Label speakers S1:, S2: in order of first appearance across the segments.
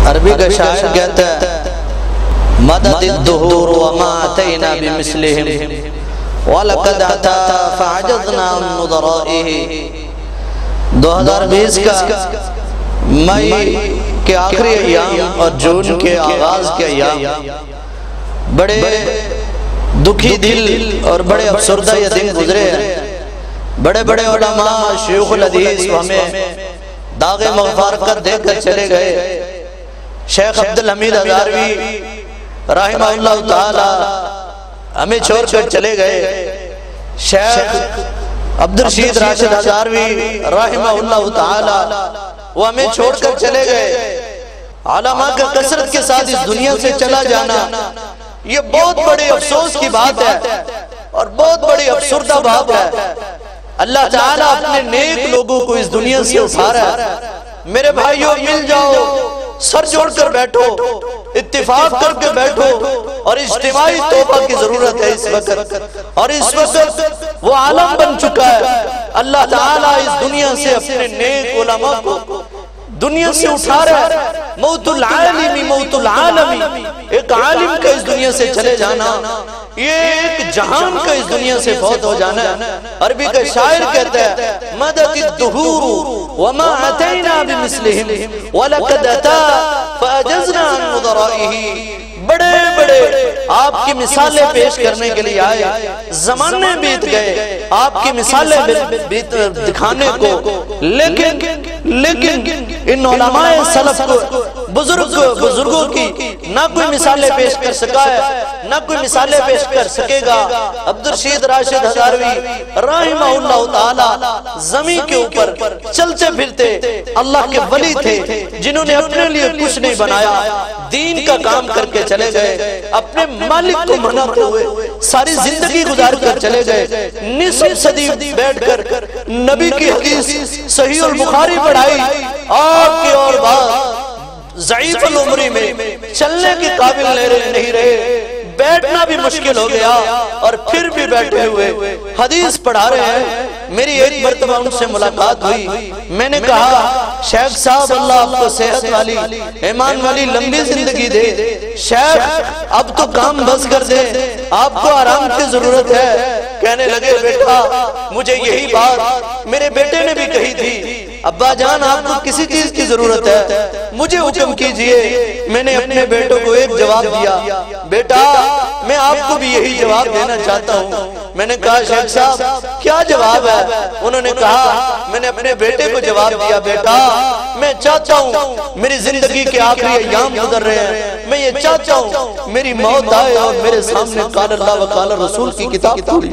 S1: عربی کا شاعر کہتا ہے مدد الدہور وما اتینا بمثلہم وَلَقَدْ عَتَا فَعَجَزْنَا النُّظَرَائِهِ 2020 کا مئی کے آخری ایام اور جون کے آغاز کے ایام بڑے دکھی دل اور بڑے افسردہ یہ دن گزرے ہیں۔ بڑے بڑے علماء شیوخ الحدیث ہمیں داغ مغفرت دے کر چلے گئے۔ شیخ عبدالحمید ہزاروی رحمہ اللہ تعالی ہمیں چھوڑ کر چلے گئے۔ شیخ عبدالرشید راشد ہزاروی رحمہ اللہ تعالی وہ ہمیں چھوڑ کر چلے گئے۔ علماء کا کثرت کے ساتھ اس دنیا سے چلا جانا یہ بہت بڑے افسوس کی بات ہے اور بہت بڑی افسردہ بات ہے۔ اللہ تعالیٰ اپنے نیک لوگوں کو اس دنیا سے اٹھا رہا ہے۔ میرے بھائیوں مل جاؤ، سر جوڑ کر بیٹھو، اتفاق کر کے بیٹھو، اور اجتماعی توبہ کی ضرورت ہے اس وقت۔ اور اس وقت وہ عالم بن چکا ہے۔ اللہ تعالیٰ اس دنیا سے اپنے نیک علماء کو دنیا سے اٹھا رہا ہے۔ موت العالمی موت العالمی، ایک عالم کا اس دنیا سے چلے جانا، یہ ایک جہان کا اس دنیا سے فوت ہو جانا ہے۔ عربی کا شاعر کہتا ہے مدد الدہور وما اتینا بمثلہم وَلَقَدْ عَتَا فَأَجَزْنَا عَنْ نُظَرَائِهِ۔ بڑے بڑے آپ کی مثالیں پیش کرنے کے لیے آئے، زمانے بیت گئے آپ کی مثالیں دکھانے کو، لیکن ان علماء سلف کو بزرگوں کی نہ کوئی مثالیں پیش کر سکا ہے، نہ کوئی مثالیں پیش کر سکے گا۔ عبدالرشید راشد ہزاروی رحمہ اللہ تعالی زمین کے اوپر چلتے پھرتے اللہ کے ولی تھے، جنہوں نے اپنے لیے کچھ نہیں بنایا، دین کا کام کر کے چلے گئے، اپنے مالک کو مناتے ہوئے ساری زندگی گزار کر چلے گئے۔ نصف صدی بیٹھ کر نبی کی حدیث صحیح البخاری پڑھائی، آپ کی اور بات ضعیف العمری میں چلنے کی قابل نہیں رہے، بیٹھنا بھی مشکل ہو گیا، اور پھر بھی بیٹھے ہوئے حدیث پڑھا رہے ہیں۔ میری ایک مرتبہ ان سے ملاقات ہوئی، میں نے کہا شیخ صاحب اللہ آپ کو صحت والی ایمان والی لمبی زندگی دے، شیخ اب تو کام بس کر دے، آپ کو آرام کی ضرورت ہے۔ کہنے لگے بیٹا مجھے یہی بات میرے بیٹے نے بھی کہی تھی، ابا جان آپ کو کسی چیز کی ضرورت ہے مجھے حکم کیجئے۔ میں نے اپنے بیٹوں کو ایک جواب دیا، بیٹا میں آپ کو بھی یہی جواب دینا چاہتا ہوں۔ میں نے کہا شیخ صاحب کیا جواب ہے؟ انہوں نے کہا میں نے اپنے بیٹے کو جواب دیا، بیٹا میں چاہتا ہوں میری زندگی کے آخری ایام گزر رہے ہیں، میں یہ چاہتا ہوں میری موت آئے اور میرے سامنے قال اللہ و قال رسول کی کتاب کھلی۔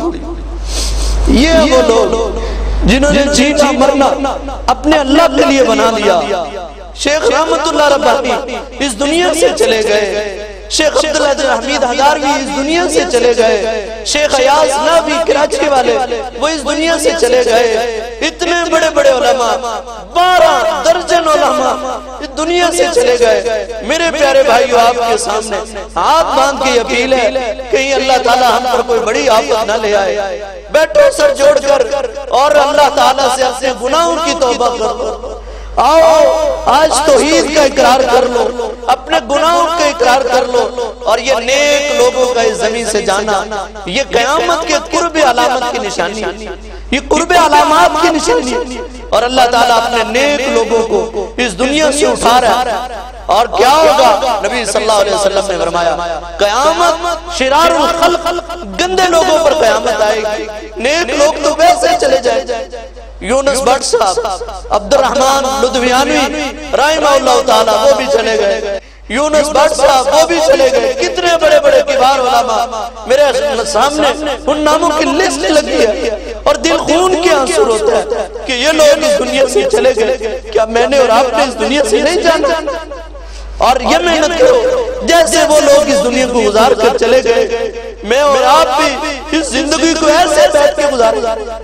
S1: یہ وہ لوگ جنہوں نے جینا مرنا اپنے اللہ کے لیے بنا دیا۔ شیخ رحمت اللہ ربانی اس دنیا سے چلے گئے، شیخ عبدالحمید ہزاروی اس دنیا سے چلے گئے، شیخ ایاز نابی کراچی والے وہ اس دنیا سے چلے گئے۔ اتنے بڑے بڑے علماء 12 درجن علماء اس دنیا سے چلے گئے۔ میرے پیارے بھائیو آپ کے سامنے ہاتھ باندھ کے اپیل ہے کہیں اللہ تعالیٰ ہم پر کوئی بڑی آفت نہ لے آئے۔ بیٹھو سر جوڑ کر اور اللہ تعالیٰ سے اپنے گناہوں کی توبہ کرو۔ آؤ آج توحید کا اقرار کر لو، اپنے گناہوں کا اقرار کر لو، اور یہ نیک لوگوں کا اس زمین سے جانا یہ قیامت کے قرب علامت کی نشانی، یہ قرب علامات کی نشانی، اور اللہ تعالیٰ اپنے نیک لوگوں کو اس دنیا سے اٹھا رہا ہے۔ اور کیا ہوگا؟ نبی صلی اللہ علیہ وسلم نے فرمایا قیامت شرار الخلق، گندے لوگوں پر قیامت آئے گی، نیک لوگ تو ویسے چلے جائیں۔ یونس بٹ صاحب عبد الرحمن لدھیانوی رحمہ اللہ تعالیٰ وہ بھی چلے گئے، یونس بٹ صاحب وہ بھی چلے گئے۔ کتنے بڑے بڑے کبار علماء میرے سامنے ان ناموں کی لسٹ لگی ہے، اور دل خون کے آنسو روتا ہے کہ یہ لوگ اس دنیا سے چلے گئے، کیا میں نے اور آپ نے اس دنیا سے نہیں جانا؟ اور یہ محنت کرو جیسے وہ لوگ اس دنیا کو گزار کر چلے گئے، میں اور آپ بھی اس زندگی کو ایسے بیٹھ کے گزاریں۔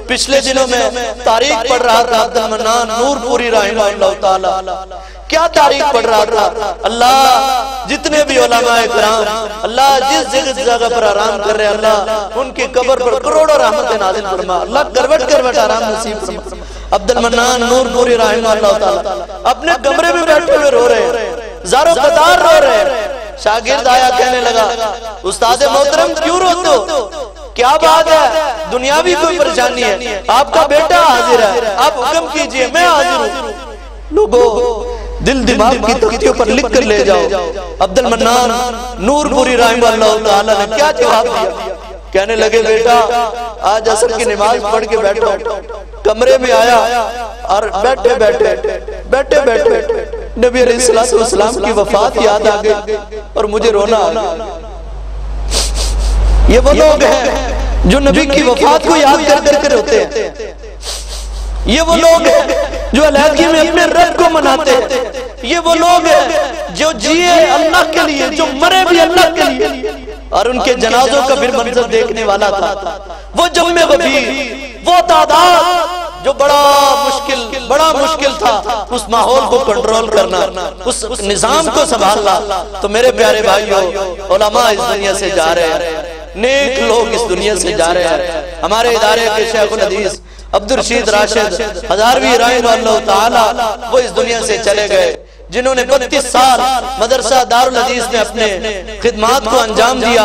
S1: پچھلے دنوں میں تاریخ پڑھ رہا تھا عبدالمنان نور پوری رحمہ اللہ تعالی، کیا تاریخ پڑھ رہا تھا؟ اللہ جتنے بھی علماء کرام اللہ جس جگہ پر آرام کر رہے ہیں اللہ ان کی قبر پر کروڑوں رحمت نازل فرما، اللہ کروٹ کروٹ آرام نصیب فرما۔ عبدالمنان نور پوری رحمہ اللہ تعالی اپنے کمرے میں بیٹھے ہوئے رو رہے ہیں، زارو قطار رو رہے. شاگرد آیا کہنے لگا استاد محترم کیوں روتے ہو؟ کیا بات ہے؟ دنیاوی کوئی پریشانی ہے؟ آپ کا بیٹا حاضر ہے، آپ حکم کیجئے، میں حاضر ہوں. لوگو دل دماغ کی تختیوں پر لکھ کر لے جاؤ. عبد المنان نور پوری رحمہ اللہ تعالیٰ نے کیا جواب دیا؟ کہنے لگے بیٹا آج عصر کی نماز پڑھ کے بیٹھا کمرے میں آیا اور بیٹھے بیٹھے نبی علیہ السلام کی وفات یاد آ گئی اور مجھے رونا آ گیا. یہ وہ لوگ ہیں جو نبی کی وفات کو یاد کر کر روتے ہیں. یہ وہ لوگ ہیں جو علیحدگی میں اپنے رب کو مناتے ہیں. یہ وہ لوگ ہیں جو جیے اللہ کے لیے، جو مرے بھی اللہ کے لیے. اور ان کے جنازوں کا پھر منظر دیکھنے والا تھا. وہ جمع غفیر، وہ تعداد جو بڑا مشکل تھا اس ماحول کو کنٹرول کرنا، اس نظام کو سنبھالنا. تو میرے پیارے بھائیو، علماء اس دنیا سے جا رہے ہیں، نیک لوگ اس دنیا سے جا رہے ہیں. ہمارے ادارے کے شیخ الحدیث عبدالرشید راشد ہزاروی رحمہ اللہ تعالی وہ اس دنیا سے چلے گئے، جنہوں نے 32 سال مدرسہ دارالحدیث میں اپنے خدمات کو انجام دیا.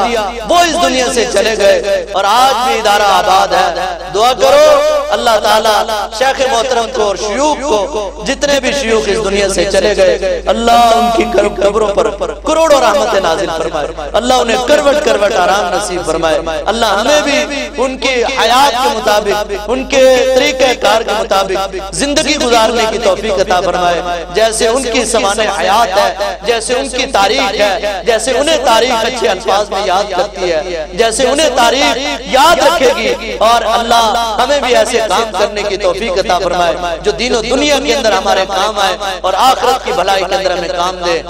S1: وہ اس دنیا سے چلے گئے اور آج بھی ادارہ آباد ہے. دعا کرو اللہ تعالیٰ شیخ محترم کو اور شیوخ کو، جتنے بھی شیوخ اس دنیا سے چلے گئے، اللہ ان کی قبروں پر کروڑوں رحمت نازل فرمائے. اللہ انہیں کروٹ آرام نصیب فرمائے. اللہ ہمیں بھی ان کی حیات کے مطابق، ان کے طریقہ کار کے مطابق زندگی گزارنے کی توفیق عطا فرمائے. جیسے ان کی سمانے حیات ہے، جیسے ان کی تاریخ ہے، جیسے انہیں تاریخ اچھے الفاظ میں یاد کرتی ہے، جیسے انہیں تاریخ یاد رکھے گی. اور اللہ ہمیں بھی ایسے کام کرنے کی توفیق عطا فرمائے جو دین و دنیا کے اندر ہمارے کام آئے اور آخرت کی بھلائی کے اندر ہمیں کام دے.